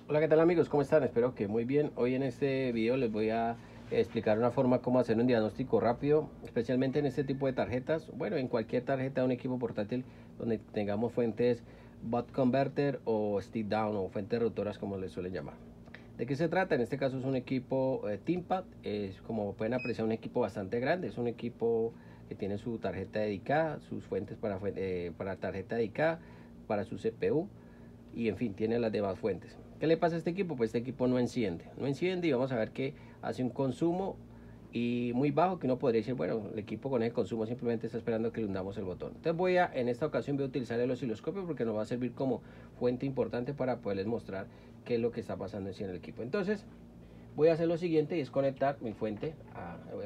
Hola, ¿qué tal amigos? ¿Cómo están? Espero que muy bien. Hoy en este video les voy a explicar una forma cómo hacer un diagnóstico rápido, especialmente en este tipo de tarjetas. Bueno, en cualquier tarjeta de un equipo portátil donde tengamos fuentes bot converter o stick down o fuentes rotoras como les suelen llamar. ¿De qué se trata? En este caso es un equipo ThinkPad. Es, como pueden apreciar, un equipo bastante grande. Es un equipo que tiene su tarjeta dedicada, sus fuentes para tarjeta dedicada, para su CPU y en fin, tiene las demás fuentes. ¿Qué le pasa a este equipo? Pues este equipo no enciende y vamos a ver que hace un consumo y muy bajo, que uno podría decir, bueno, el equipo con el consumo simplemente está esperando que le hundamos el botón. Entonces en esta ocasión voy a utilizar el osciloscopio porque nos va a servir como fuente importante para poderles mostrar qué es lo que está pasando en el equipo. Entonces voy a hacer lo siguiente y es conectar mi fuente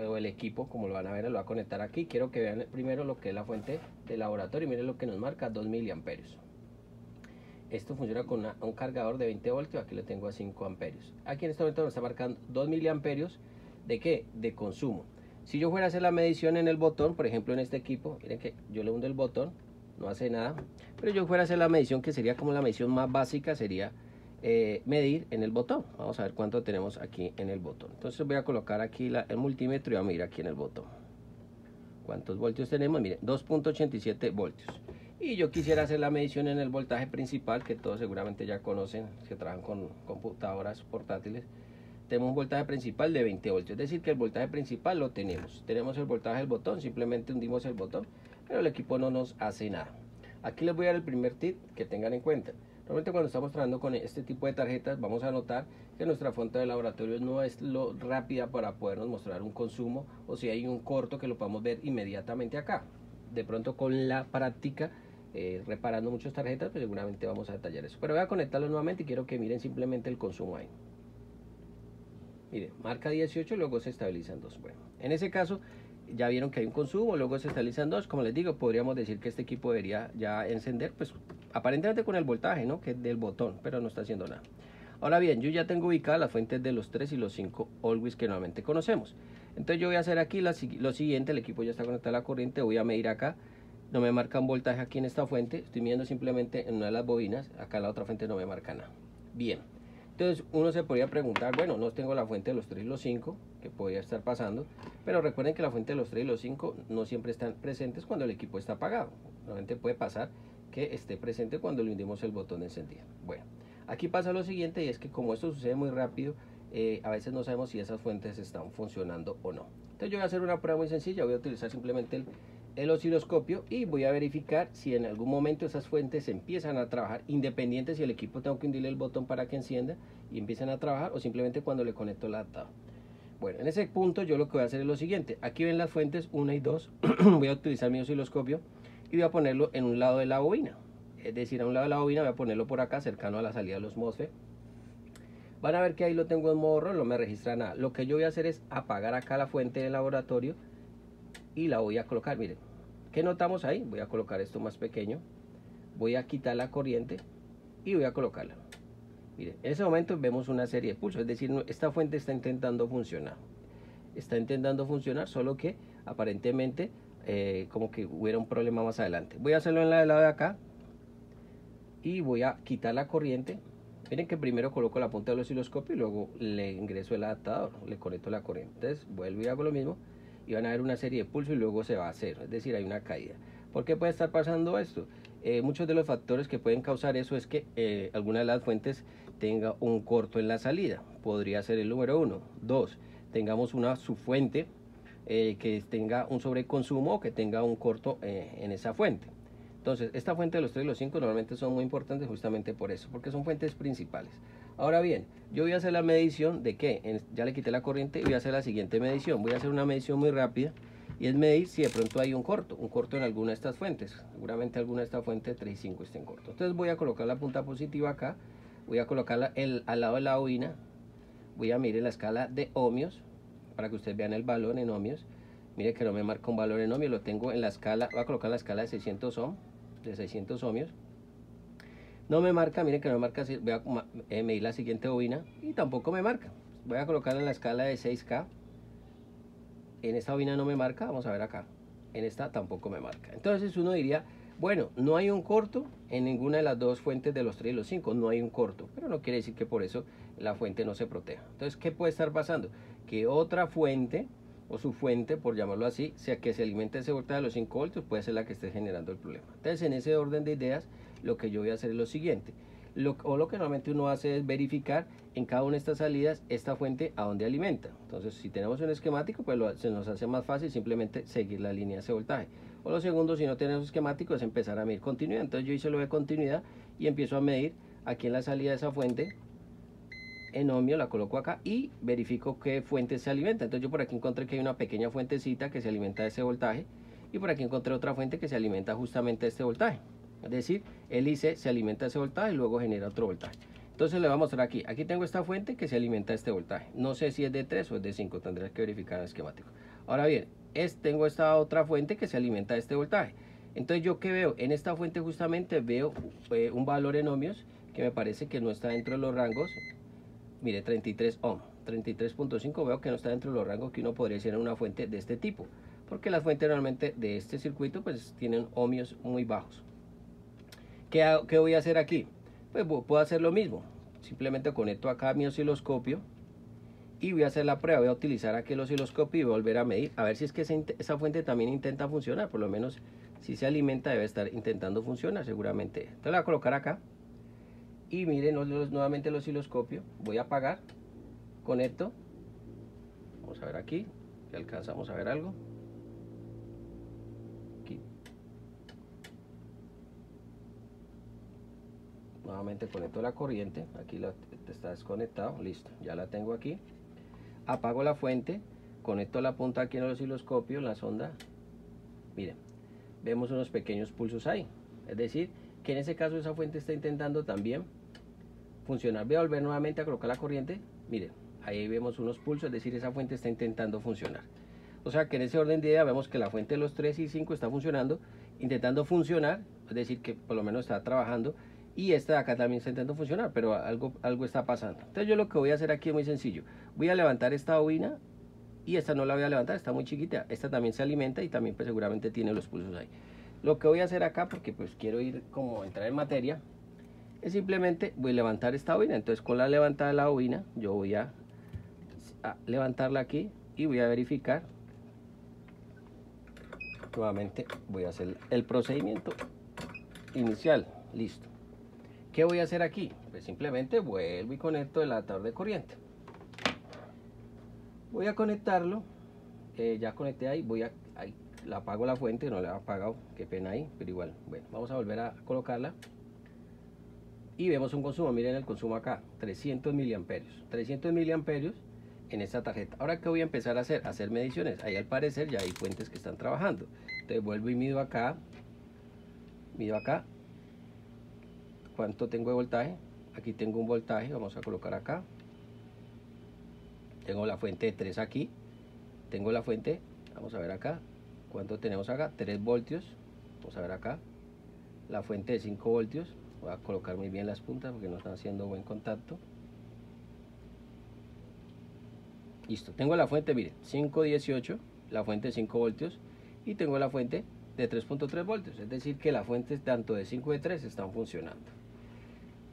o el equipo, como lo van a ver, lo voy a conectar aquí. Quiero que vean primero lo que es la fuente de laboratorio y miren lo que nos marca, 2 miliamperios. Esto funciona con un cargador de 20 voltios. Aquí lo tengo a 5 amperios. Aquí en este momento nos está marcando 2 miliamperios. ¿De qué? De consumo. Si yo fuera a hacer la medición en el botón, por ejemplo en este equipo, miren que yo le hundo el botón, no hace nada. Pero yo fuera a hacer la medición, que sería como la medición más básica, sería medir en el botón. Vamos a ver cuánto tenemos aquí en el botón. Entonces voy a colocar aquí el multímetro y vamos a medir aquí en el botón. ¿Cuántos voltios tenemos? Miren, 2.87 voltios. Y yo quisiera hacer la medición en el voltaje principal, que todos seguramente ya conocen, que trabajan con computadoras portátiles. Tenemos un voltaje principal de 20 voltios, es decir que el voltaje principal lo tenemos. Tenemos el voltaje del botón, simplemente hundimos el botón, pero el equipo no nos hace nada. Aquí les voy a dar el primer tip que tengan en cuenta. Normalmente cuando estamos trabajando con este tipo de tarjetas vamos a notar que nuestra fuente de laboratorio no es lo rápida para podernos mostrar un consumo, o si hay un corto que lo podamos ver inmediatamente acá. De pronto con la práctica, reparando muchas tarjetas, pues seguramente vamos a detallar eso. Pero voy a conectarlo nuevamente y quiero que miren simplemente el consumo ahí. Miren, marca 18 y luego se estabiliza en 2. Bueno, en ese caso ya vieron que hay un consumo, luego se estabiliza en 2. Como les digo, podríamos decir que este equipo debería ya encender, pues aparentemente con el voltaje, ¿no? Que es del botón, pero no está haciendo nada. Ahora bien, yo ya tengo ubicadas las fuentes de los 3 y los 5 always que normalmente conocemos. Entonces yo voy a hacer aquí lo siguiente. El equipo ya está conectado a la corriente, voy a medir acá. No me marca un voltaje aquí en esta fuente, estoy midiendo simplemente en una de las bobinas. Acá la otra fuente no me marca nada. Bien, entonces uno se podría preguntar, bueno, no tengo la fuente de los 3 y los 5, que podría estar pasando, pero recuerden que la fuente de los 3 y los 5 no siempre están presentes cuando el equipo está apagado. Normalmente puede pasar que esté presente cuando le hundimos el botón de encendido. Bueno, aquí pasa lo siguiente, y es que como esto sucede muy rápido, a veces no sabemos si esas fuentes están funcionando o no. Entonces yo voy a hacer una prueba muy sencilla, voy a utilizar simplemente el osciloscopio y voy a verificar si en algún momento esas fuentes empiezan a trabajar, independiente si el equipo tengo que hundirle el botón para que encienda y empiecen a trabajar, o simplemente cuando le conecto el adaptador. Bueno, en ese punto yo lo que voy a hacer es lo siguiente. Aquí ven las fuentes 1 y 2. Voy a utilizar mi osciloscopio y voy a ponerlo en un lado de la bobina. Es decir, a un lado de la bobina voy a ponerlo por acá, cercano a la salida de los MOSFET. Van a ver que ahí lo tengo en modo RAW, no me registra nada. Lo que yo voy a hacer es apagar acá la fuente del laboratorio y la voy a colocar. Miren, ¿qué notamos ahí? Voy a colocar esto más pequeño. Voy a quitar la corriente y voy a colocarla. Miren, en ese momento vemos una serie de pulsos, es decir, esta fuente está intentando funcionar. Está intentando funcionar, solo que aparentemente como que hubiera un problema más adelante. Voy a hacerlo en la del lado de acá y voy a quitar la corriente. Miren que primero coloco la punta del osciloscopio y luego le ingreso el adaptador, le conecto la corriente. Entonces vuelvo y hago lo mismo y van a ver una serie de pulsos y luego se va a hacer, es decir, hay una caída. ¿Por qué puede estar pasando esto? Muchos de los factores que pueden causar eso es que alguna de las fuentes tenga un corto en la salida. Podría ser el número 1. 2. Tengamos una subfuente que tenga un sobreconsumo o que tenga un corto en esa fuente. Entonces, esta fuente de los 3 y los 5 normalmente son muy importantes justamente por eso, porque son fuentes principales. Ahora bien, yo voy a hacer la medición de que ya le quité la corriente y voy a hacer la siguiente medición. Voy a hacer una medición muy rápida y es medir si de pronto hay un corto en alguna de estas fuentes. Seguramente alguna de estas fuentes 3 y 5 estén cortos. Entonces voy a colocar la punta positiva acá, voy a colocarla al lado de la bobina, voy a medir la escala de ohmios para que ustedes vean el valor en ohmios. Mire que no me marca un valor en ohmios, lo tengo en la escala, voy a colocar en la escala de 600 ohms, no me marca, miren que no me marca. Voy a medir la siguiente bobina y tampoco me marca. Voy a colocarla en la escala de 6K. En esta bobina no me marca, vamos a ver acá. En esta tampoco me marca. Entonces uno diría, Bueno, no hay un corto en ninguna de las dos fuentes de los 3 y los 5, no hay un corto, pero no quiere decir que por eso la fuente no se proteja. Entonces, ¿qué puede estar pasando? Que otra fuente, o su fuente, por llamarlo así, sea que se alimente ese voltaje de los 5 voltios, puede ser la que esté generando el problema. Entonces, en ese orden de ideas, lo que yo voy a hacer es lo siguiente. Lo que normalmente uno hace es verificar en cada una de estas salidas esta fuente a dónde alimenta. Entonces, si tenemos un esquemático, pues se nos hace más fácil simplemente seguir la línea de ese voltaje. O lo segundo, si no tenemos esquemático, es empezar a medir continuidad. Entonces yo hice lo de continuidad y empiezo a medir aquí en la salida de esa fuente en ohmio, la coloco acá y verifico qué fuente se alimenta. Entonces yo por aquí encontré que hay una pequeña fuentecita que se alimenta de ese voltaje y por aquí encontré otra fuente que se alimenta justamente de este voltaje. Es decir, el IC se alimenta de ese voltaje y luego genera otro voltaje. Entonces le voy a mostrar aquí. Aquí tengo esta fuente que se alimenta de este voltaje. No sé si es de 3 o es de 5, tendré que verificar en el esquemático. Ahora bien, tengo esta otra fuente que se alimenta de este voltaje. Entonces yo que veo en esta fuente justamente veo un valor en ohmios que me parece que no está dentro de los rangos. Mire, 33 ohm, 33.5 veo que no está dentro de los rangos que uno podría decir en una fuente de este tipo, porque las fuentes normalmente de este circuito pues tienen ohmios muy bajos. ¿Qué voy a hacer aquí? Pues puedo hacer lo mismo, simplemente conecto acá mi osciloscopio y voy a hacer la prueba. Voy a utilizar aquí el osciloscopio y volver a medir, a ver si es que esa fuente también intenta funcionar. Por lo menos si se alimenta debe estar intentando funcionar seguramente. Entonces la voy a colocar acá y miren nuevamente el osciloscopio. Voy a apagar, conecto, vamos a ver aquí si alcanzamos a ver algo. Aquí nuevamente conecto la corriente, aquí está desconectado, listo, ya la tengo aquí. Apago la fuente, conecto la punta aquí en el osciloscopio, en la sonda. Miren, vemos unos pequeños pulsos ahí. Es decir, que en ese caso esa fuente está intentando también funcionar. Voy a volver nuevamente a colocar la corriente. Miren, ahí vemos unos pulsos, es decir, esa fuente está intentando funcionar. O sea que en ese orden de idea vemos que la fuente de los 3 y 5 está funcionando, intentando funcionar, es decir, que por lo menos está trabajando. Y esta de acá también está intentando funcionar, pero algo está pasando. Entonces yo lo que voy a hacer aquí es muy sencillo. Voy a levantar esta bobina y esta no la voy a levantar, está muy chiquita. Esta también se alimenta y también pues seguramente tiene los pulsos ahí. Lo que voy a hacer acá, porque pues quiero ir como entrar en materia, es simplemente voy a levantar esta bobina. Entonces con la levantada de la bobina yo voy a levantarla aquí y voy a verificar. Nuevamente voy a hacer el procedimiento inicial, listo. ¿Qué voy a hacer aquí? Pues simplemente vuelvo y conecto el adaptador de corriente. Voy a conectarlo, ya conecté ahí, ahí la apago la fuente, no la he apagado, qué pena ahí, pero igual, bueno, vamos a volver a colocarla. Y vemos un consumo, miren el consumo acá, 300 miliamperios, 300 miliamperios en esta tarjeta. Ahora, ¿qué voy a empezar a hacer? Hacer mediciones. Ahí al parecer ya hay fuentes que están trabajando. Entonces vuelvo y mido acá, cuánto tengo de voltaje. Aquí tengo un voltaje, vamos a colocar acá. Tengo la fuente de 3 aquí. Tengo la fuente, vamos a ver acá. ¿Cuánto tenemos acá? 3 voltios. Vamos a ver acá. La fuente de 5 voltios. Voy a colocar muy bien las puntas porque no están haciendo buen contacto. Listo. Tengo la fuente, miren, 518, la fuente de 5 voltios. Y tengo la fuente de 3.3 voltios. Es decir, que las fuentes tanto de 5 y de 3 están funcionando.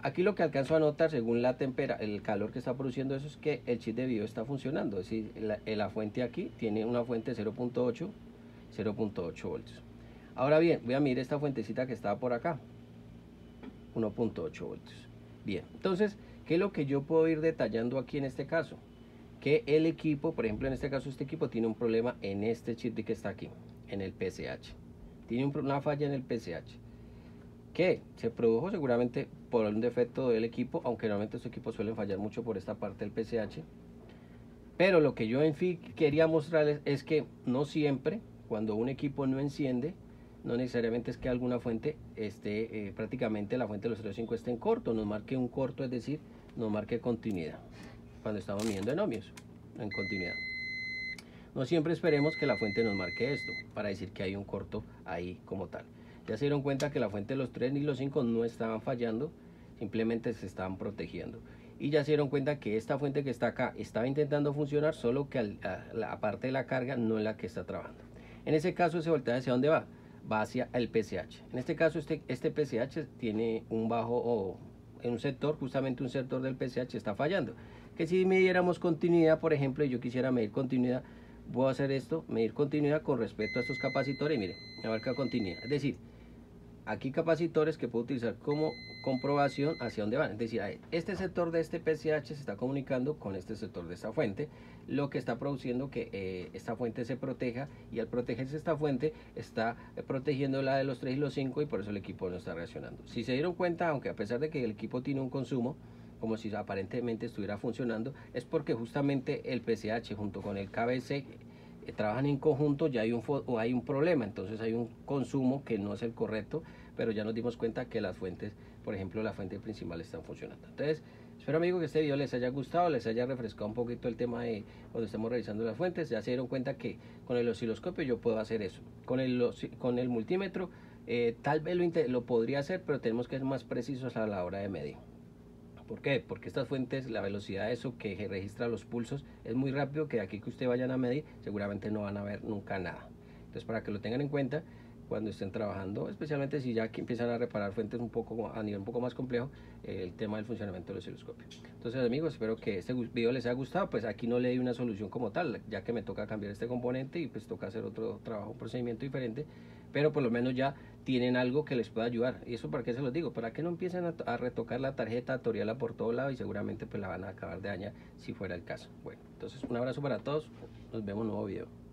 Aquí lo que alcanzo a notar, según el calor que está produciendo eso, es que el chip de video está funcionando. Es decir, la fuente aquí tiene una fuente de 0.8 voltios. Ahora bien, voy a medir esta fuentecita que estaba por acá, 1.8 voltios. Bien, entonces, ¿qué es lo que yo puedo ir detallando aquí en este caso? Que el equipo, por ejemplo, en este caso este equipo tiene un problema en este chip que está aquí, en el PCH. Tiene una falla en el PCH. Que se produjo seguramente por un defecto del equipo, aunque normalmente estos equipos suelen fallar mucho por esta parte del PCH. Pero lo que yo en fin quería mostrarles es que no siempre, cuando un equipo no enciende, no necesariamente es que alguna fuente esté, prácticamente la fuente de los 0.5 esté en corto, nos marque un corto, es decir, nos marque continuidad, cuando estamos midiendo en ohmios, en continuidad. No siempre esperemos que la fuente nos marque esto, para decir que hay un corto ahí como tal. Ya se dieron cuenta que la fuente de los 3 ni los 5 no estaban fallando, simplemente se estaban protegiendo. Y ya se dieron cuenta que esta fuente que está acá estaba intentando funcionar, solo que la parte de la carga no es la que está trabajando. En ese caso, ese voltaje, ¿hacia dónde va? va hacia el PCH. En este caso este PCH tiene un bajo o en un sector, justamente un sector del PCH está fallando. Que si midiéramos continuidad, por ejemplo, y yo quisiera medir continuidad, voy a hacer esto, medir continuidad con respecto a estos capacitores, y mire, abarca continuidad. Es decir, aquí capacitores que puedo utilizar como comprobación hacia dónde van. Es decir, este sector de este PCH se está comunicando con este sector de esta fuente, lo que está produciendo que esta fuente se proteja, y al protegerse esta fuente está protegiendo la de los 3 y los 5, y por eso el equipo no está reaccionando. Si se dieron cuenta, aunque a pesar de que el equipo tiene un consumo como si aparentemente estuviera funcionando, es porque justamente el PCH junto con el KBC trabajan en conjunto, ya hay un problema, entonces hay un consumo que no es el correcto, pero ya nos dimos cuenta que las fuentes, por ejemplo la fuente principal, están funcionando. Entonces espero, amigos, que este video les haya gustado, les haya refrescado un poquito el tema de cuando estamos revisando las fuentes. Ya se dieron cuenta que con el osciloscopio yo puedo hacer eso, con el multímetro tal vez lo podría hacer, pero tenemos que ser más precisos a la hora de medir. ¿Por qué? Porque estas fuentes, la velocidad de eso que registra los pulsos es muy rápido, que aquí que ustedes vayan a medir seguramente no van a ver nunca nada. Entonces, para que lo tengan en cuenta cuando estén trabajando, especialmente si ya aquí empiezan a reparar fuentes un poco a nivel un poco más complejo, el tema del funcionamiento del osciloscopio. Entonces, amigos, espero que este video les haya gustado. Pues aquí no le di una solución como tal, ya que me toca cambiar este componente y pues toca hacer otro trabajo, un procedimiento diferente, pero por lo menos ya tienen algo que les pueda ayudar. ¿Y eso para qué se los digo? Para que no empiecen a retocar la tarjeta, a torearla por todo lado, y seguramente pues la van a acabar de dañar si fuera el caso. Bueno, entonces un abrazo para todos, nos vemos en un nuevo video.